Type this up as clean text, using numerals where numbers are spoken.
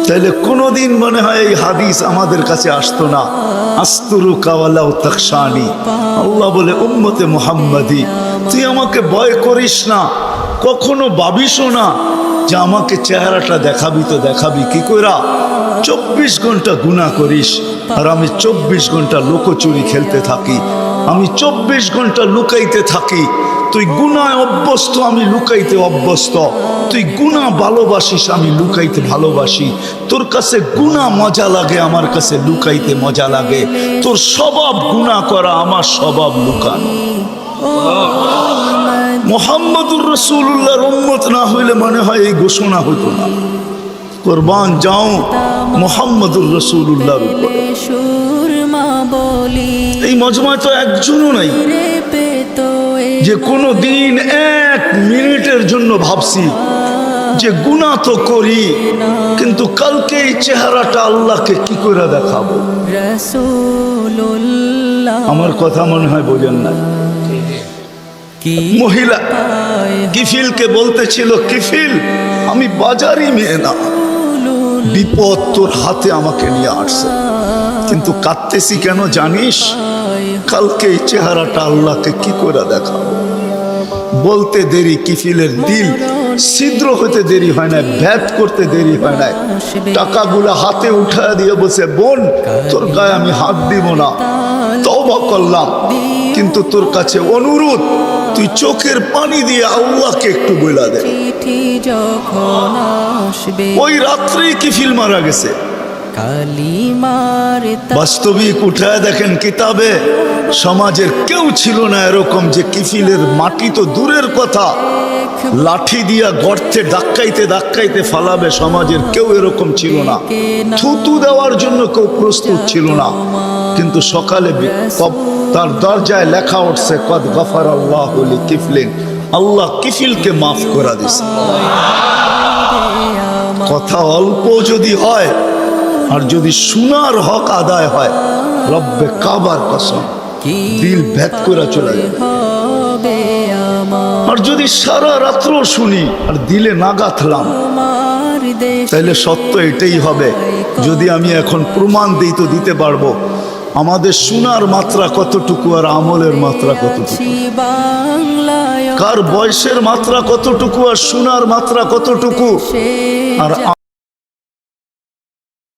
তাহলে কোনোদিন মনে হয় এই হাদিস আমাদের কাছে আসতো না। আস্তুরুকা ওয়ালাউ তাখশানি, আল্লাহ বলে উম্মতে মুহাম্মাদি তুই আমাকে ভয় করিস না, কখনো ভাবিসও না যে আমাকে চেহারাটা দেখাবি। তো দেখাবি কি কইরা? 24 ঘন্টা গুনাহ করিস, আর আমি 24 ঘন্টা লুকোচুরি খেলতে থাকি, আমি 24 ঘন্টা লুকাইতে থাকি। তুই গুনায় অভ্যস্ত, আমি লুকাইতে অভ্যস্ত। তুই গুনাহ ভালোবাসিস, আমি লুকাইতে ভালোবাসি। তোর কাছে গুনাহ মজা লাগে, আমার কাছে লুকাইতে মজা লাগে। তোর স্বভাব গুনাহ করা, আমার স্বভাব লুকানো। মুহাম্মদুর রাসূলুল্লাহর উম্মত না হইলে মনে হয় এই ঘোষণা হতো না, কুরবান যাও মুহাম্মদুর রাসূলুল্লাহর উপরে। এই মজমায় তো একজনও নাই যে কোনো দিন 1 মিনিটের জন্য ভাবছি যে গুনাহ তো করি, কিন্তু কালকে এই চেহারাটা আল্লাহকে কি করে দেখাবো। আমার কথা মনে হয় বোঝেন না। মহিলা কিফিলকে বলতেছিল, কিফিল আমি বাজারি মেয়ে না, বিপদ তোর হাতে আমাকে নিয়ে আসছে, কিন্তু কাঁদতেছি কেন জানিস? কালকে এই চেহারাটা আল্লাহকে কি করে দেখাবো। বলতে দেরি কিফিলের দিল ছিদ্র হতে দেরি হয় না, ভেদ করতে দেরি হয় না। টাকাগুলো হাতে উঠায় দিয়ে বসে, বোন তোর গায়ে আমি হাত দিব না, তওবা করলাম, কিন্তু তোর কাছে অনুরোধ তুই চোখের পানি দিয়ে আল্লাহকে একটু বইলা দে। ওই রাত্রেই কিফিল মারা গেছে। বাস্তবিক উঠায় দেখেন কিতাবে, সমাজের কেউ ছিল না এরকম যে কিফিলের মাটি তো দূরের কথা, লাঠি দিয়া গর্তে ধাক্কাইতে ধাক্কাইতে ফালাবে, সমাজের কেউ এরকম ছিল না। থুতু দেওয়ার জন্য কেউ প্রস্তুত ছিল না। কিন্তু সকালে তার দরজায় লেখা উঠছে, কদ গফারাল্লাহু লিকিফলিন, আল্লাহ কিফিলকে মাফ করে দিয়েছে। কথা অল্প যদি হয়, আর যদি শোনার হক আদায় হয়, রব্বে কাবার কসম দিল ভেদ করে চলে যাবে। আর যদি সারা রাত্র শুনি আর দিলে না গাঁথলাম, তাহলে সত্য এটাই হবে। যদি আমি এখন প্রমাণ দিই তো দিতে পারবো আমাদের শোনার মাত্রা কতটুকু আর আমলের মাত্রা কতটুকু, কার বয়সের মাত্রা কতটুকু আর শোনার মাত্রা কতটুকু। আর